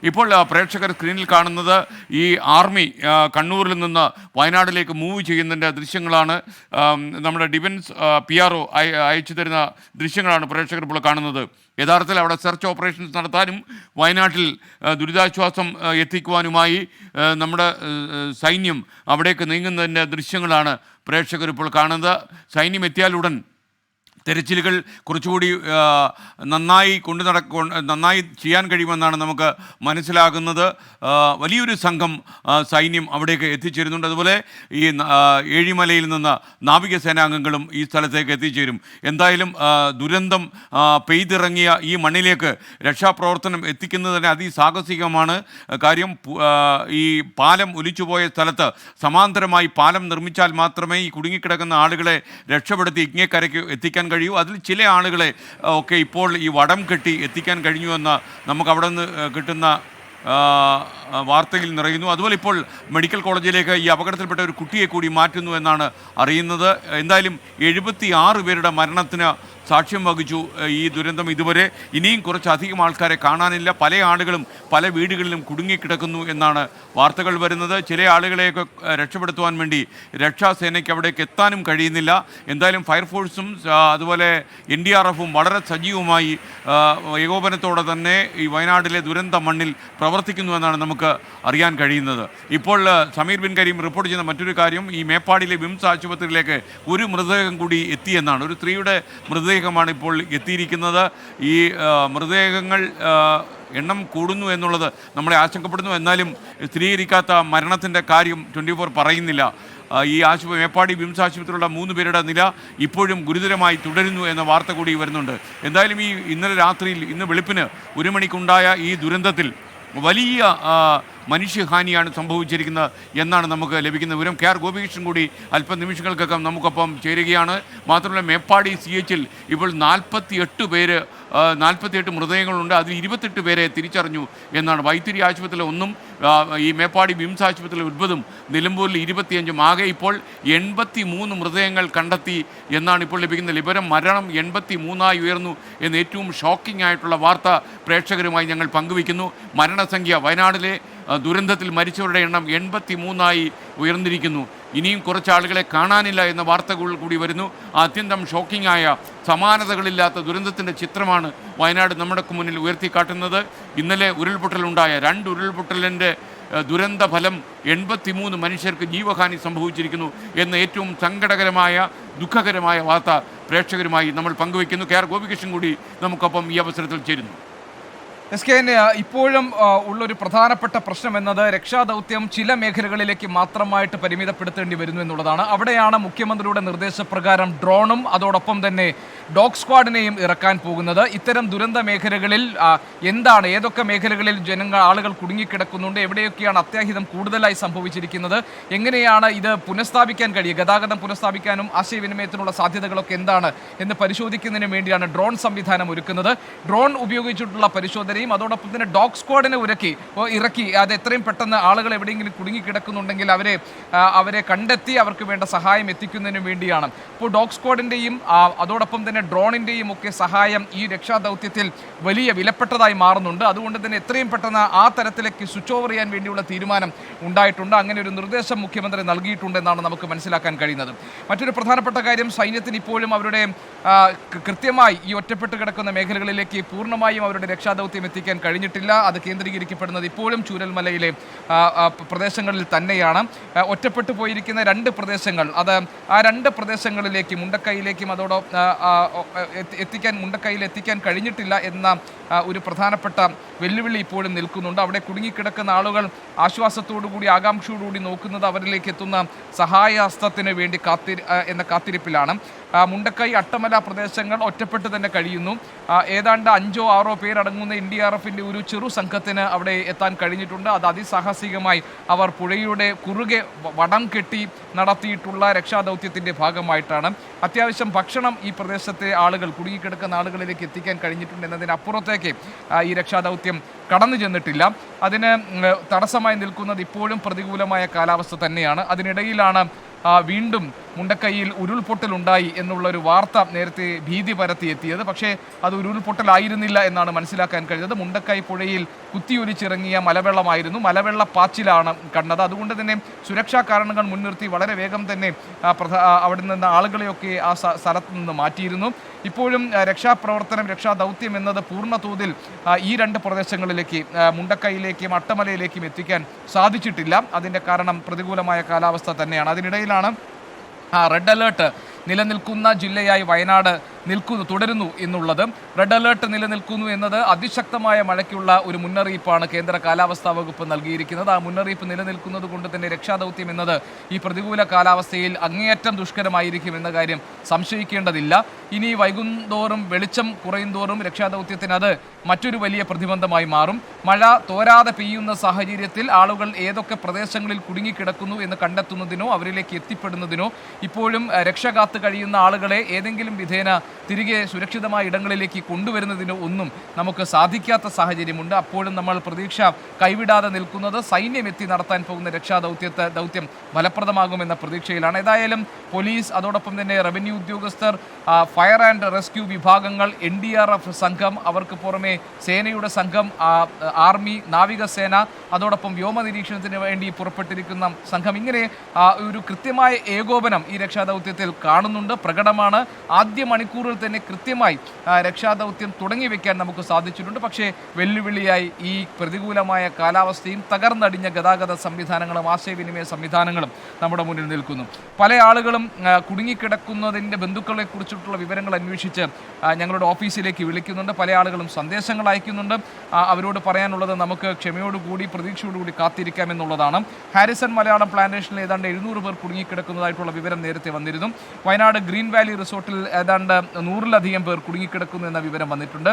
ഇപ്പോൾ പ്രേക്ഷകർ സ്ക്രീനിൽ കാണുന്നത് ഈ ആർമി കണ്ണൂരിൽ നിന്ന് വയനാട്ടിലേക്ക് മൂവ് ചെയ്യുന്നതിൻ്റെ ദൃശ്യങ്ങളാണ്. നമ്മുടെ ഡിഫൻസ് PRO അയച്ചു തരുന്ന ദൃശ്യങ്ങളാണ് പ്രേക്ഷകർ ഇപ്പോൾ കാണുന്നത്. യഥാർത്ഥത്തിൽ അവിടെ സെർച്ച് ഓപ്പറേഷൻസ് നടത്താനും വയനാട്ടിൽ ദുരിതാശ്വാസം എത്തിക്കുവാനുമായി നമ്മുടെ സൈന്യം അവിടേക്ക് നീങ്ങുന്നതിൻ്റെ ദൃശ്യങ്ങളാണ് പ്രേക്ഷകർ ഇപ്പോൾ കാണുന്നത്. സൈന്യം എത്തിയാലുടൻ തെരച്ചിലുകൾ കുറച്ചുകൂടി നന്നായി നന്നായി ചെയ്യാൻ കഴിയുമെന്നാണ് നമുക്ക് മനസ്സിലാകുന്നത്. വലിയൊരു സംഘം സൈന്യം അവിടേക്ക് എത്തിച്ചേരുന്നുണ്ട്. അതുപോലെ ഈ ഏഴിമലയിൽ നിന്ന് നാവികസേനാംഗങ്ങളും ഈ സ്ഥലത്തേക്ക് എത്തിച്ചേരും. എന്തായാലും ദുരന്തം പെയ്തിറങ്ങിയ ഈ മണ്ണിലേക്ക് രക്ഷാപ്രവർത്തനം എത്തിക്കുന്നതിന് അതിസാഹസികമാണ്. കാര്യം ഈ പാലം ഒലിച്ചുപോയ സ്ഥലത്ത് സമാന്തരമായി പാലം നിർമ്മിച്ചാൽ മാത്രമേ ഈ കുടുങ്ങിക്കിടക്കുന്ന ആളുകളെ രക്ഷപ്പെടുത്തി ഇങ്ങേക്കരയ്ക്ക് എത്തിക്കാൻ കഴിയൂ. അതിൽ ചില ആളുകളെ ഒക്കെ ഇപ്പോൾ ഈ വടം കെട്ടി എത്തിക്കാൻ കഴിഞ്ഞുവെന്ന് നമുക്ക് അവിടെ നിന്ന് കിട്ടുന്ന വാർത്തയിൽ നിറയുന്നു. അതുപോലെ ഇപ്പോൾ മെഡിക്കൽ കോളേജിലേക്ക് ഈ അപകടത്തിൽപ്പെട്ട ഒരു കുട്ടിയെ കൂടി മാറ്റുന്നു എന്നാണ് അറിയുന്നത്. എന്തായാലും 76 പേരുടെ മരണത്തിന് സാക്ഷ്യം വഹിച്ചു ഈ ദുരന്തം. ഇതുവരെ ഇനിയും കുറച്ചധികം ആൾക്കാരെ കാണാനില്ല. പല ആളുകളും പല വീടുകളിലും കുടുങ്ങിക്കിടക്കുന്നു എന്നാണ് വാർത്തകൾ വരുന്നത്. ചില ആളുകളെയൊക്കെ രക്ഷപ്പെടുത്തുവാൻ വേണ്ടി രക്ഷാസേനയ്ക്ക് അവിടേക്ക് എത്താനും കഴിയുന്നില്ല. എന്തായാലും ഫയർഫോഴ്സും അതുപോലെ NDRFും വളരെ സജീവമായി ഏകോപനത്തോടെ തന്നെ ഈ വയനാട്ടിലെ ദുരന്ത മണ്ണിൽ പ്രവർത്തിക്കുന്നു എന്നാണ് നമുക്ക് അറിയാൻ കഴിയുന്നത്. ഇപ്പോൾ സമീർ ബിൻ കരീം റിപ്പോർട്ട് ചെയ്യുന്ന മറ്റൊരു കാര്യം, ഈ മേപ്പാടിയിലെ വിംസ് ആശുപത്രിയിലേക്ക് ഒരു മൃതദേഹം കൂടി എത്തിയെന്നാണ്. ഒരു സ്ത്രീയുടെ മൃതദേഹമാണ് ഇപ്പോൾ എത്തിയിരിക്കുന്നത്. ഈ മൃതദേഹങ്ങൾ എണ്ണം കൂടുന്നു എന്നുള്ളത് നമ്മളെ ആശങ്കപ്പെടുന്നു. എന്നാലും സ്ഥിരീകരിക്കാത്ത മരണത്തിൻ്റെ കാര്യം 24 പറയുന്നില്ല. ഈ മേപ്പാടി വിംസ് ആശുപത്രിയിലുള്ള 3 പേരുടെ നില ഇപ്പോഴും ഗുരുതരമായി തുടരുന്നു എന്ന വാർത്ത കൂടി വരുന്നുണ്ട്. എന്തായാലും ഇന്നലെ രാത്രിയിൽ ഇന്ന് വെളുപ്പിന് 1 മണിക്കുണ്ടായ ഈ ദുരന്തത്തിൽ വലിയ മനുഷ്യഹാനിയാണ് സംഭവിച്ചിരിക്കുന്നത് എന്നാണ് നമുക്ക് ലഭിക്കുന്ന വിവരം. KR ഗോപികൃഷ്ണൻ കൂടി അല്പനിമിഷങ്ങൾക്കകം നമുക്കൊപ്പം ചേരുകയാണ്. മാത്രമല്ല മേപ്പാടി CHൽ ഇപ്പോൾ 48 മൃതദേഹങ്ങളുണ്ട്. അതിൽ 28 പേരെ തിരിച്ചറിഞ്ഞു എന്നാണ്. വൈത്തിരി ആശുപത്രിയിലെ 1 ഈ മേപ്പാടി വിംസ് ആശുപത്രിയിലെ 9 നിലമ്പൂരിൽ 25 ആകെ ഇപ്പോൾ 83 മൃതദേഹങ്ങൾ കണ്ടെത്തി എന്നാണ് ഇപ്പോൾ ലഭിക്കുന്ന വിവരം. മരണം 83 ഉയർന്നു എന്ന ഏറ്റവും ഷോക്കിംഗ് ആയിട്ടുള്ള വാർത്ത പ്രേക്ഷകരുമായി ഞങ്ങൾ പങ്കുവയ്ക്കുന്നു. മരണസംഖ്യ വയനാട്ടിലെ ദുരന്തത്തിൽ മരിച്ചവരുടെ എണ്ണം 83 ഉയർന്നിരിക്കുന്നു. ഇനിയും കുറച്ച് ആളുകളെ കാണാനില്ല എന്ന വാർത്തകൾ കൂടി വരുന്നു. അത്യന്തം ഷോക്കിംഗ് ആയ സമാനതകളില്ലാത്ത ദുരന്തത്തിൻ്റെ ചിത്രമാണ് വയനാട് നമ്മുടെ മുന്നിൽ ഉയർത്തിക്കാട്ടുന്നത്. ഇന്നലെ ഉരുൾപൊട്ടലുണ്ടായ 2 ഉരുൾപൊട്ടലിൻ്റെ ദുരന്ത ഫലം 83 മനുഷ്യർക്ക് ജീവഹാനി സംഭവിച്ചിരിക്കുന്നു എന്ന ഏറ്റവും സങ്കടകരമായ ദുഃഖകരമായ വാർത്ത പ്രേക്ഷകരുമായി നമ്മൾ പങ്കുവയ്ക്കുന്നു. KR ഗോപികൃഷ്ണൻ കൂടി നമുക്കൊപ്പം ഈ അവസരത്തിൽ ചേരുന്നു. SKN ഇപ്പോഴും ഉള്ളൊരു പ്രധാനപ്പെട്ട പ്രശ്നം എന്നത് രക്ഷാദൗത്യം ചില മേഖലകളിലേക്ക് മാത്രമായിട്ട് പരിമിതപ്പെടുത്തേണ്ടി വരുന്നു എന്നുള്ളതാണ്. അവിടെയാണ് മുഖ്യമന്ത്രിയുടെ നിർദ്ദേശപ്രകാരം ഡ്രോണും അതോടൊപ്പം തന്നെ ഡോഗ് സ്ക്വാഡിനെയും ഇറക്കാൻ പോകുന്നത്. ഇത്തരം ദുരന്ത മേഖലകളിൽ ഏതൊക്കെ മേഖലകളിൽ ആളുകൾ കുടുങ്ങിക്കിടക്കുന്നുണ്ട്, എവിടെയൊക്കെയാണ് അത്യാഹിതം കൂടുതലായി സംഭവിച്ചിരിക്കുന്നത്, എങ്ങനെയാണ് ഇത് പുനഃസ്ഥാപിക്കാൻ കഴിയുക, ഗതാഗതം പുനഃസ്ഥാപിക്കാനും ആശയവിനിമയത്തിനുള്ള സാധ്യതകളൊക്കെ എന്താണ് എന്ന് പരിശോധിക്കുന്നതിന് വേണ്ടിയാണ് ഡ്രോൺ സംവിധാനം ഒരുക്കുന്നത്. ഡ്രോൺ ഉപയോഗിച്ചിട്ടുള്ള പരിശോധന അതോടൊപ്പം തന്നെ ഡോഗ് സ്ക്വാഡിനെ ഇറക്കി അത് എത്രയും പെട്ടെന്ന് ആളുകൾ എവിടെയെങ്കിലും കുടുങ്ങിക്കിടക്കുന്നുണ്ടെങ്കിൽ അവരെ കണ്ടെത്തി അവർക്ക് വേണ്ട സഹായം എത്തിക്കുന്നതിന് വേണ്ടിയാണ്. ഇപ്പോൾ ഡോഗ് സ്ക്വാഡിൻ്റെയും അതോടൊപ്പം തന്നെ ഡ്രോണിൻ്റെയും ഒക്കെ സഹായം ഈ രക്ഷാദൗത്യത്തിൽ വലിയ വിലപ്പെട്ടതായി മാറുന്നുണ്ട്. അതുകൊണ്ട് തന്നെ എത്രയും പെട്ടെന്ന് ആ തരത്തിലേക്ക് സ്വിച്ച് ഓവർ ചെയ്യാൻ വേണ്ടിയുള്ള തീരുമാനം ഉണ്ടായിട്ടുണ്ട്. അങ്ങനെ ഒരു നിർദ്ദേശം മുഖ്യമന്ത്രി നൽകിയിട്ടുണ്ടെന്നാണ് നമുക്ക് മനസ്സിലാക്കാൻ കഴിയുന്നത്. മറ്റൊരു പ്രധാനപ്പെട്ട കാര്യം, സൈന്യത്തിന് ഇപ്പോഴും അവരുടെ കൃത്യമായി ഈ ഒറ്റപ്പെട്ട് കിടക്കുന്ന മേഖലകളിലേക്ക് പൂർണ്ണമായും അവരുടെ രക്ഷാദൗത്യം എത്തിക്കാൻ കഴിഞ്ഞിട്ടില്ല. അത് കേന്ദ്രീകരിക്കപ്പെടുന്നത് ഇപ്പോഴും ചൂരൽമലയിലെ പ്രദേശങ്ങളിൽ തന്നെയാണ്. ഒറ്റപ്പെട്ടു പോയിരിക്കുന്ന 2 പ്രദേശങ്ങൾ, അത് ആ 2 പ്രദേശങ്ങളിലേക്ക് മുണ്ടക്കൈയിലേക്കും മുണ്ടക്കൈയിൽ എത്തിക്കാൻ കഴിഞ്ഞിട്ടില്ല എന്ന ഒരു പ്രധാനപ്പെട്ട വെല്ലുവിളി ഇപ്പോഴും നിൽക്കുന്നുണ്ട്. അവിടെ കുടുങ്ങിക്കിടക്കുന്ന ആളുകൾ ആശ്വാസത്തോടുകൂടി ആകാംക്ഷയോടുകൂടി നോക്കുന്നത് അവരിലേക്ക് എത്തുന്ന സഹായഹസ്തത്തിന് വേണ്ടി കാത്തിരിപ്പിലാണ്. മുണ്ടക്കൈ അട്ടമല പ്രദേശങ്ങൾ ഒറ്റപ്പെട്ട് തന്നെ കഴിയുന്നു. ഏതാണ്ട് 5-6 പേരടങ്ങുന്ന NDRFിൻ്റെ ഒരു ചെറു സംഘത്തിന് അവിടെ എത്താൻ കഴിഞ്ഞിട്ടുണ്ട്. അത് അതിസാഹസികമായി അവർ പുഴയുടെ കുറുകെ വടം കെട്ടി നടത്തിയിട്ടുള്ള രക്ഷാദൗത്യത്തിൻ്റെ ഭാഗമായിട്ടാണ്. അത്യാവശ്യം ഭക്ഷണം ഈ പ്രദേശത്തെ ആളുകൾ കുടുങ്ങിക്കിടക്കുന്ന ആളുകളിലേക്ക് എത്തിക്കാൻ കഴിഞ്ഞിട്ടുണ്ട് എന്നതിനപ്പുറത്തേക്ക് ഈ രക്ഷാദൗത്യം കടന്നു ചെന്നിട്ടില്ല. അതിന് തടസ്സമായി നിൽക്കുന്നത് ഇപ്പോഴും പ്രതികൂലമായ കാലാവസ്ഥ തന്നെയാണ്. അതിനിടയിലാണ് വീണ്ടും മുണ്ടക്കൈയിൽ ഉരുൾപൊട്ടലുണ്ടായി എന്നുള്ള ഒരു വാർത്ത നേരത്തെ ഭീതി പരത്തിയെത്തിയത്. പക്ഷേ അത് ഉരുൾപൊട്ടലായിരുന്നില്ല എന്നാണ് മനസ്സിലാക്കാൻ കഴിഞ്ഞത്. മുണ്ടക്കൈ പുഴയിൽ കുത്തിയൊലിച്ചിറങ്ങിയ മലവെള്ളമായിരുന്നു, മലവെള്ളപ്പാച്ചിലാണ് കണ്ടത്. അതുകൊണ്ട് തന്നെ സുരക്ഷാ കാരണങ്ങൾ മുൻനിർത്തി വളരെ വേഗം തന്നെ അവിടെ നിന്ന് ആളുകളെയൊക്കെ ആ സ്ഥലത്ത് നിന്ന് മാറ്റിയിരുന്നു. ഇപ്പോഴും രക്ഷാപ്രവർത്തനം, രക്ഷാദൗത്യം എന്നത് പൂർണ്ണ തോതിൽ ഈ രണ്ട് പ്രദേശങ്ങളിലേക്ക്, മുണ്ടക്കൈയിലേക്കും അട്ടമലയിലേക്കും എത്തിക്കാൻ സാധിച്ചിട്ടില്ല. അതിൻ്റെ കാരണം പ്രതികൂലമായ കാലാവസ്ഥ തന്നെയാണ്. അതിനിടയിലാണ് റെഡ് അലേർട്ട് നിലനിൽക്കുന്ന ജില്ലയായി വയനാട് തുടരുന്നു എന്നുള്ളത്. റെഡ് അലേർട്ട് നിലനിൽക്കുന്നു എന്നത് അതിശക്തമായ മഴയ്ക്കുള്ള ഒരു മുന്നറിയിപ്പാണ് കേന്ദ്ര കാലാവസ്ഥാ വകുപ്പ് നൽകിയിരിക്കുന്നത്. ആ മുന്നറിയിപ്പ് നിലനിൽക്കുന്നത് കൊണ്ട് തന്നെ രക്ഷാദൗത്യം എന്നത് ഈ പ്രതികൂല കാലാവസ്ഥയിൽ അങ്ങേയറ്റം ദുഷ്കരമായിരിക്കും എന്ന കാര്യം സംശയിക്കേണ്ടതില്ല. ഇനി വൈകുന്തോറും വെളിച്ചം കുറയുന്തോറും രക്ഷാദൗത്യത്തിന് അത് മറ്റൊരു വലിയ പ്രതിബന്ധമായി മാറും. മഴ തോരാതെ പെയ്യുന്ന സാഹചര്യത്തിൽ ആളുകൾ ഏതൊക്കെ പ്രദേശങ്ങളിൽ കുടുങ്ങിക്കിടക്കുന്നു എന്ന് കണ്ടെത്തുന്നതിനോ അവരിലേക്ക് എത്തിപ്പെടുന്നതിനോ ഇപ്പോഴും രക്ഷ കാത്ത് കഴിയുന്ന ആളുകളെ ഏതെങ്കിലും വിധേന തിരികെ സുരക്ഷിതമായ ഇടങ്ങളിലേക്ക് കൊണ്ടുവരുന്നതിനോ ഒന്നും നമുക്ക് സാധിക്കാത്ത സാഹചര്യമുണ്ട്. അപ്പോഴും നമ്മൾ പ്രതീക്ഷ കൈവിടാതെ നിൽക്കുന്നത് സൈന്യം എത്തി നടത്താൻ പോകുന്ന ദൗത്യം ഫലപ്രദമാകുമെന്ന പ്രതീക്ഷയിലാണ്. ഏതായാലും പോലീസ്, അതോടൊപ്പം തന്നെ റവന്യൂ ഉദ്യോഗസ്ഥർ, ഫയർ ആൻഡ് റെസ്ക്യൂ വിഭാഗങ്ങൾ, NDRF സംഘം, അവർക്ക് പുറമെ സേനയുടെ സംഘം, ആർമി, നാവികസേന, അതോടൊപ്പം വ്യോമ നിരീക്ഷണത്തിന് വേണ്ടി പുറപ്പെട്ടിരിക്കുന്ന സംഘം, ഇങ്ങനെ ഒരു കൃത്യമായ ഏകോപനം ഈ രക്ഷാദൗത്യത്തിൽ കാണുന്നുണ്ട്, പ്രകടമാണ്. ആദ്യ മണിക്കൂറിൽ തന്നെ കൃത്യമായി രക്ഷാദൗത്യം തുടങ്ങി വെക്കാൻ നമുക്ക് സാധിച്ചിട്ടുണ്ട്. പക്ഷേ വെല്ലുവിളിയായി ഈ പ്രതികൂലമായ കാലാവസ്ഥയും തകർന്നടിഞ്ഞ ഗതാഗത സംവിധാനങ്ങളും ആശയവിനിമയ സംവിധാനങ്ങളും നമ്മുടെ മുന്നിൽ നിൽക്കുന്നു. പല ആളുകളും കുടുങ്ങിക്കിടക്കുന്നതിൻ്റെ ബന്ധുക്കളെ കുറിച്ചിട്ടുള്ള വിവരങ്ങൾ അന്വേഷിച്ച് ഞങ്ങളുടെ ഓഫീസിലേക്ക് വിളിക്കുന്നുണ്ട്. പല ആളുകളും സന്ദേശങ്ങൾ അയക്കുന്നുണ്ട്. അവരോട് പറയാനുള്ളത് നമുക്ക് ക്ഷമയോടുകൂടി പ്രതീക്ഷയോടുകൂടി കാത്തിരിക്കാമെന്നുള്ളതാണ്. ഹാരിസൺ മലയാളം പ്ലാന്റേഷനിൽ ഏതാണ്ട് 700 പേർ കുടുങ്ങിക്കിടക്കുന്നതായിട്ടുള്ള വിവരം നേരത്തെ വന്നിരുന്നു. വയനാട് ഗ്രീൻ വാലി റിസോർട്ടിൽ ഏതാണ്ട് 100-ലധികം പേർ കുടുങ്ങിക്കിടക്കുന്നു എന്ന വിവരം വന്നിട്ടുണ്ട്.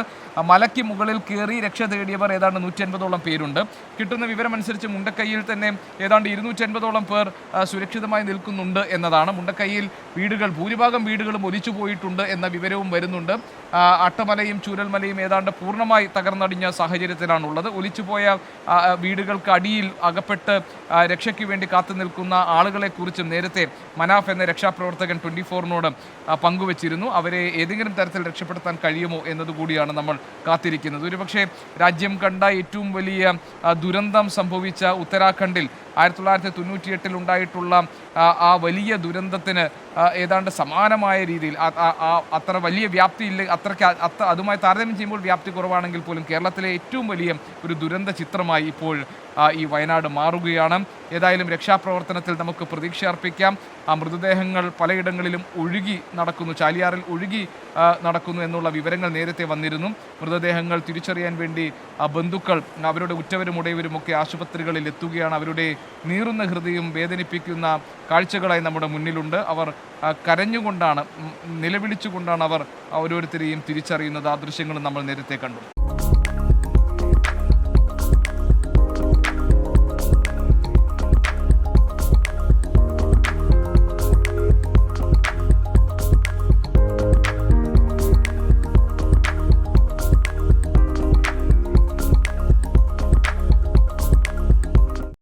മലയ്ക്ക് മുകളിൽ കയറി രക്ഷ തേടിയവർ ഏതാണ്ട് 150ഓളം പേരുണ്ട്. കിട്ടുന്ന വിവരമനുസരിച്ച് മുണ്ടക്കൈയിൽ തന്നെ ഏതാണ്ട് 250ഓളം പേർ സുരക്ഷിതമായി നിൽക്കുന്നുണ്ട് എന്നതാണ്. മുണ്ടക്കൈയിൽ ഭൂരിഭാഗം വീടുകളും ഒലിച്ചു പോയിട്ടുണ്ട് എന്ന വിവരവും വരുന്നുണ്ട്. അട്ടമലയും ചൂരൽമലയും ഏതാണ്ട് പൂർണ്ണമായി തകർന്നടിഞ്ഞ സാഹചര്യത്തിലാണുള്ളത്. ഒലിച്ചുപോയ വീടുകൾക്ക് അടിയിൽ അകപ്പെട്ട് രക്ഷയ്ക്ക് വേണ്ടി കാത്തു നിൽക്കുന്ന ആളുകളെക്കുറിച്ചും നേരത്തെ മനാഫ് എന്ന രക്ഷാപ്രവർത്തകൻ 24-നോട് പങ്കുവച്ചിരുന്നു. അവരെ ഏതെങ്കിലും തരത്തിൽ രക്ഷപ്പെടുത്താൻ കഴിയുമോ എന്നതുകൂടിയാണ് നമ്മൾ കാത്തിരിക്കുന്നത്. ഒരുപക്ഷെ രാജ്യം കണ്ട ഏറ്റവും വലിയ ദുരന്തം സംഭവിച്ച ഉത്തരാഖണ്ഡിൽ 1998 ഉണ്ടായിട്ടുള്ള ആ വലിയ ദുരന്തത്തിന് ഏതാണ്ട് സമാനമായ രീതിയിൽ അത്ര വലിയ വ്യാപ്തിയില്ല, അതുമായി താരതമ്യം ചെയ്യുമ്പോൾ വ്യാപ്തി കുറവാണെങ്കിൽ പോലും കേരളത്തിലെ ഏറ്റവും വലിയ ഒരു ദുരന്ത ചിത്രമായി ഇപ്പോൾ ഈ വയനാട് മാറുകയാണ്. ഏതായാലും രക്ഷാപ്രവർത്തനത്തിൽ നമുക്ക് പ്രതീക്ഷ അർപ്പിക്കാം. ആ മൃതദേഹങ്ങൾ പലയിടങ്ങളിലും ഒഴുകി നടക്കുന്നു, ചാലിയാറിൽ ഒഴുകി നടക്കുന്നു എന്നുള്ള വിവരങ്ങൾ നേരത്തെ വന്നിരുന്നു. മൃതദേഹങ്ങൾ തിരിച്ചറിയാൻ വേണ്ടി ബന്ധുക്കൾ, അവരുടെ ഉറ്റവരും ഉടയവരുമൊക്കെ ആശുപത്രികളിൽ എത്തുകയാണ്. അവരുടെ നീറുന്ന ഹൃദയം വേദനിപ്പിക്കുന്ന കാഴ്ചകളായി നമ്മുടെ മുന്നിലുണ്ട്. അവർ കരഞ്ഞുകൊണ്ടാണ്, നിലവിളിച്ചുകൊണ്ടാണ് അവർ ഓരോരുത്തരെയും തിരിച്ചറിയുന്നത്. ആ ദൃശ്യങ്ങൾ നമ്മൾ നേരത്തെ കണ്ടു.